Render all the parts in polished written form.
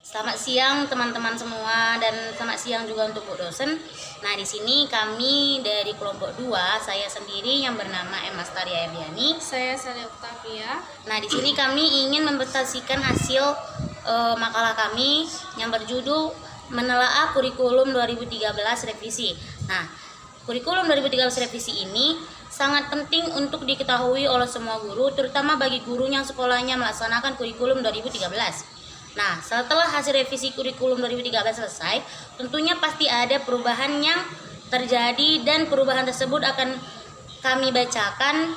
Selamat siang teman-teman semua dan selamat siang juga untuk Bu dosen. Nah, di sini kami dari kelompok 2, saya sendiri yang bernama M. Astaria Eviani. Saya Sally Octavia. Nah, di sini kami ingin mempresentasikan hasil makalah kami yang berjudul Menelaah Kurikulum 2013 Revisi. Nah, kurikulum 2013 revisi ini sangat penting untuk diketahui oleh semua guru, terutama bagi guru yang sekolahnya melaksanakan kurikulum 2013. Nah, setelah hasil revisi kurikulum 2013 selesai, tentunya pasti ada perubahan yang terjadi dan perubahan tersebut akan kami bacakan.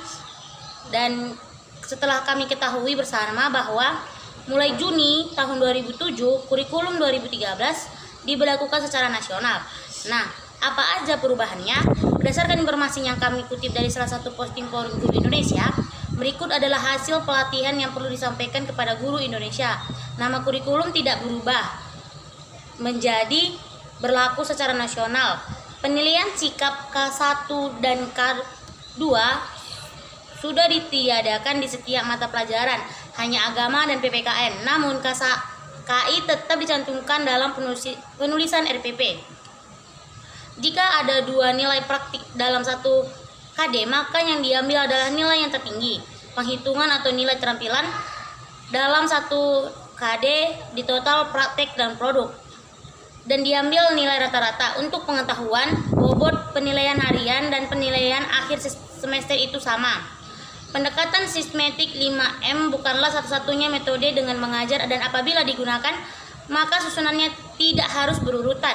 Dan setelah kami ketahui bersama bahwa mulai Juni tahun 2007, kurikulum 2013 diberlakukan secara nasional. Nah, apa aja perubahannya? Berdasarkan informasi yang kami kutip dari salah satu posting forum guru Indonesia, berikut adalah hasil pelatihan yang perlu disampaikan kepada guru Indonesia. Nama kurikulum tidak berubah menjadi berlaku secara nasional. Penilaian sikap K1 dan K2 sudah ditiadakan di setiap mata pelajaran, hanya agama dan PPKN. Namun KI tetap dicantumkan dalam penulisan RPP. Jika ada 2 nilai praktik dalam satu KD, maka yang diambil adalah nilai yang tertinggi. Penghitungan atau nilai keterampilan dalam satu KD di total praktek dan produk, dan diambil nilai rata-rata. Untuk pengetahuan, bobot penilaian harian dan penilaian akhir semester itu sama. Pendekatan sistematik 5M bukanlah satu-satunya metode dengan mengajar, dan apabila digunakan, maka susunannya tidak harus berurutan.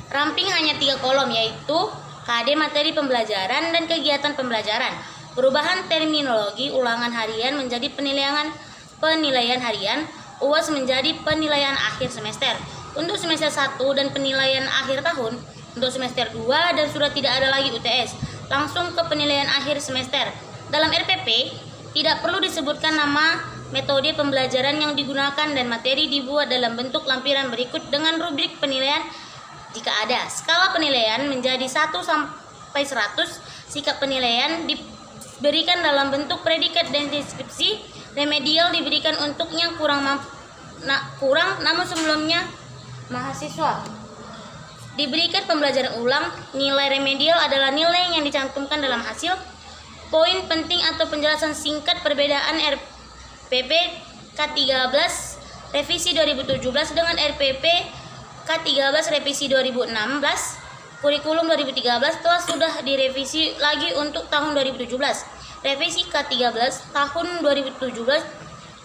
Ramping hanya 3 kolom, yaitu KD materi pembelajaran dan kegiatan pembelajaran. Perubahan terminologi, ulangan harian menjadi penilaian harian, UAS menjadi penilaian akhir semester. Untuk semester 1 dan penilaian akhir tahun, untuk semester 2 dan sudah tidak ada lagi UTS, langsung ke penilaian akhir semester. Dalam RPP, tidak perlu disebutkan nama metode pembelajaran yang digunakan dan materi dibuat dalam bentuk lampiran berikut dengan rubrik penilaian jika ada. Skala penilaian menjadi 1 sampai 100, sikap penilaian diberikan dalam bentuk predikat dan deskripsi. Remedial diberikan untuk yang kurang namun sebelumnya mahasiswa diberikan pembelajaran ulang. Nilai remedial adalah nilai yang dicantumkan dalam hasil. Poin penting atau penjelasan singkat perbedaan RPP K13 revisi 2017 dengan RPP K13 revisi 2016. Kurikulum 2013 telah sudah direvisi lagi untuk tahun 2017. Revisi K13 tahun 2017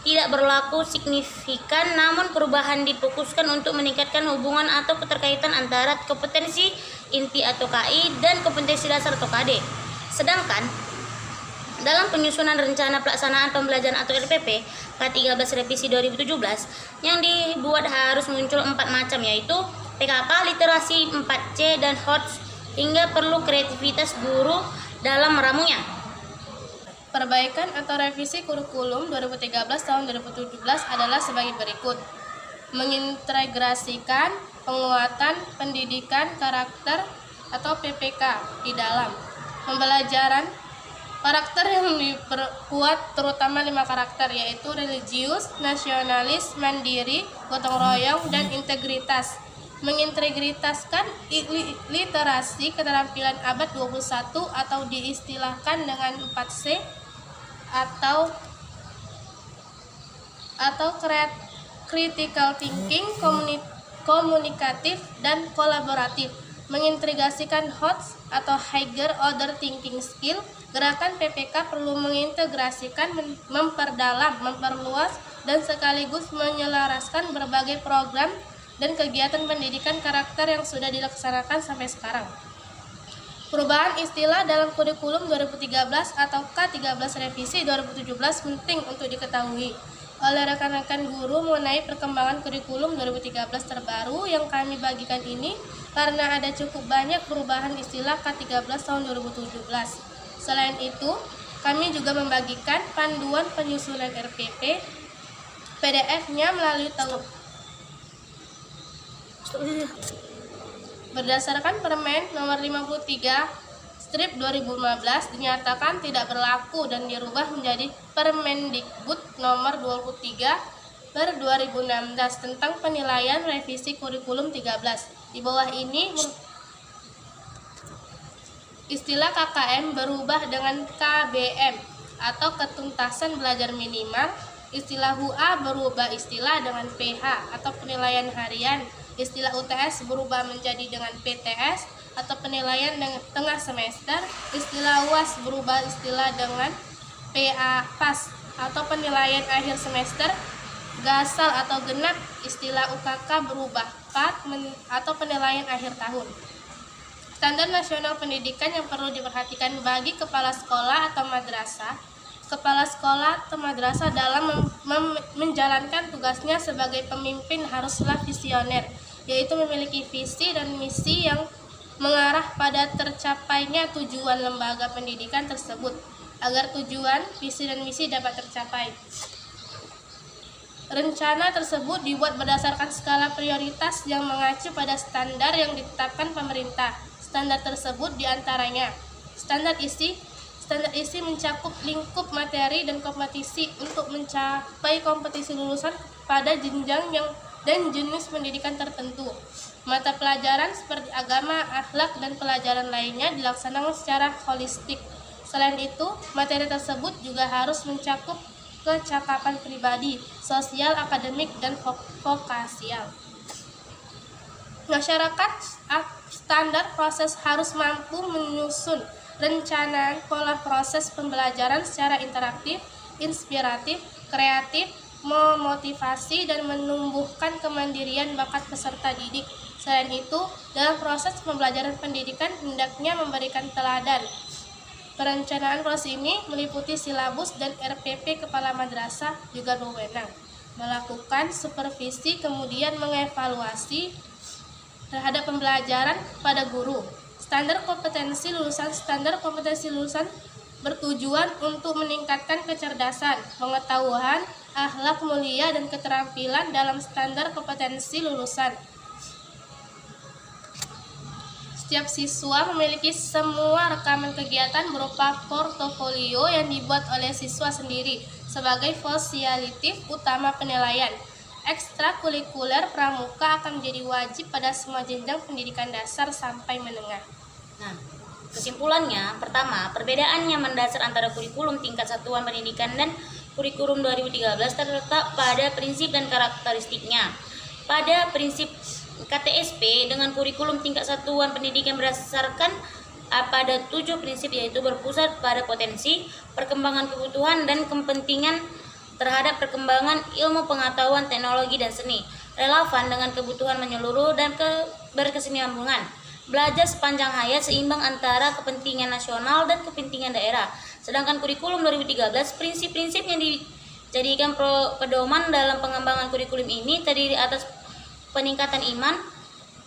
tidak berlaku signifikan, namun perubahan difokuskan untuk meningkatkan hubungan atau keterkaitan antara kompetensi inti atau KI dan kompetensi dasar atau KD. Sedangkan dalam penyusunan rencana pelaksanaan pembelajaran atau RPP K13 revisi 2017 yang dibuat harus muncul 4 macam, yaitu PKK, literasi 4C, dan HOTS, hingga perlu kreativitas guru dalam meramunya. Perbaikan atau revisi kurikulum 2013 tahun 2017 adalah sebagai berikut. Mengintegrasikan penguatan pendidikan karakter atau PPK di dalam pembelajaran. Karakter yang diperkuat terutama 5 karakter, yaitu religius, nasionalis, mandiri, gotong royong, dan integritas. Mengintegritaskan literasi keterampilan abad 21 atau diistilahkan dengan 4C atau critical thinking, komunikatif, dan kolaboratif. Mengintegrasikan HOTS atau higher order thinking skill. Gerakan PPK perlu mengintegrasikan, memperdalam, memperluas, dan sekaligus menyelaraskan berbagai program dan kegiatan pendidikan karakter yang sudah dilaksanakan sampai sekarang. Perubahan istilah dalam kurikulum 2013 atau K13 revisi 2017 penting untuk diketahui oleh rekan-rekan guru mengenai perkembangan kurikulum 2013 terbaru yang kami bagikan ini, karena ada cukup banyak perubahan istilah K13 tahun 2017. Selain itu, kami juga membagikan panduan penyusunan RPP PDF-nya melalui berdasarkan Permen nomor 53 strip 2015 dinyatakan tidak berlaku dan dirubah menjadi Permendikbud nomor 23 per 2016 tentang penilaian revisi kurikulum 13. Di bawah ini istilah KKM berubah dengan KBM atau ketuntasan belajar minimal. Istilah HUA berubah istilah dengan PH atau penilaian harian. Istilah UTS berubah menjadi dengan PTS atau penilaian tengah semester. Istilah UAS berubah istilah dengan PAS atau penilaian akhir semester. Gasal atau genap. Istilah UKK berubah PAT atau penilaian akhir tahun. Standar nasional pendidikan yang perlu diperhatikan bagi kepala sekolah atau madrasah. Kepala sekolah atau madrasah dalam menjalankan tugasnya sebagai pemimpin haruslah visioner, yaitu memiliki visi dan misi yang mengarah pada tercapainya tujuan lembaga pendidikan tersebut, agar tujuan, visi, dan misi dapat tercapai. Rencana tersebut dibuat berdasarkan skala prioritas yang mengacu pada standar yang ditetapkan pemerintah. Standar tersebut diantaranya standar isi mencakup lingkup materi dan kompetisi untuk mencapai kompetisi lulusan pada jenjang dan jenis pendidikan tertentu. Mata pelajaran seperti agama, akhlak, dan pelajaran lainnya dilaksanakan secara holistik. Selain itu, materi tersebut juga harus mencakup kecakapan pribadi, sosial, akademik, dan vokasial. Masyarakat standar proses harus mampu menyusun rencana pola proses pembelajaran secara interaktif, inspiratif, kreatif, memotivasi, dan menumbuhkan kemandirian bakat peserta didik. Selain itu, dalam proses pembelajaran pendidikan hendaknya memberikan teladan. Perencanaan proses ini meliputi silabus dan RPP kepala madrasah juga berwenang melakukan supervisi, kemudian mengevaluasi terhadap pembelajaran pada guru. Standar kompetensi lulusan bertujuan untuk meningkatkan kecerdasan, pengetahuan, akhlak mulia, dan keterampilan dalam standar kompetensi lulusan. Setiap siswa memiliki semua rekaman kegiatan berupa portofolio yang dibuat oleh siswa sendiri sebagai fasilitatif utama penilaian. Ekstrakurikuler pramuka akan menjadi wajib pada semua jenjang pendidikan dasar sampai menengah. Nah, kesimpulannya, pertama, perbedaannya mendasar antara kurikulum tingkat satuan pendidikan dan kurikulum 2013 terletak pada prinsip dan karakteristiknya. Pada prinsip KTSP dengan kurikulum tingkat satuan pendidikan berdasarkan pada 7 prinsip, yaitu berpusat pada potensi, perkembangan kebutuhan, dan kepentingan terhadap perkembangan ilmu pengetahuan, teknologi, dan seni, relevan dengan kebutuhan menyeluruh dan berkesinambungan, belajar sepanjang hayat, seimbang antara kepentingan nasional dan kepentingan daerah. Sedangkan kurikulum 2013, prinsip-prinsip yang dijadikan pedoman dalam pengembangan kurikulum ini terdiri atas peningkatan iman,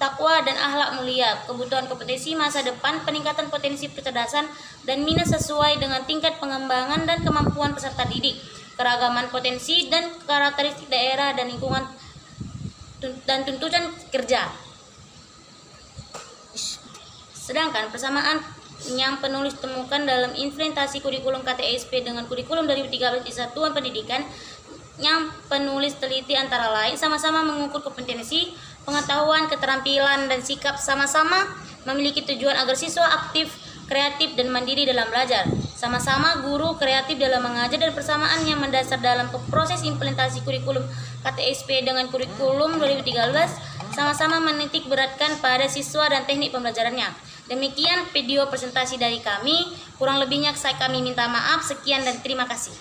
takwa, dan akhlak mulia, kebutuhan kompetensi masa depan, peningkatan potensi kecerdasan dan minat sesuai dengan tingkat pengembangan dan kemampuan peserta didik, keragaman potensi dan karakteristik daerah dan lingkungan, dan tuntutan kerja. Sedangkan persamaan yang penulis temukan dalam implementasi kurikulum KTSP dengan kurikulum 2013 di satuan pendidikan yang penulis teliti antara lain sama-sama mengukur kompetensi, pengetahuan, keterampilan, dan sikap, sama-sama memiliki tujuan agar siswa aktif, kreatif, dan mandiri dalam belajar, sama-sama guru kreatif dalam mengajar, dan persamaan yang mendasar dalam proses implementasi kurikulum KTSP dengan kurikulum 2013 sama-sama menitik beratkan pada siswa dan teknik pembelajarannya. Demikian video presentasi dari kami, kurang lebihnya kami minta maaf. Sekian dan terima kasih.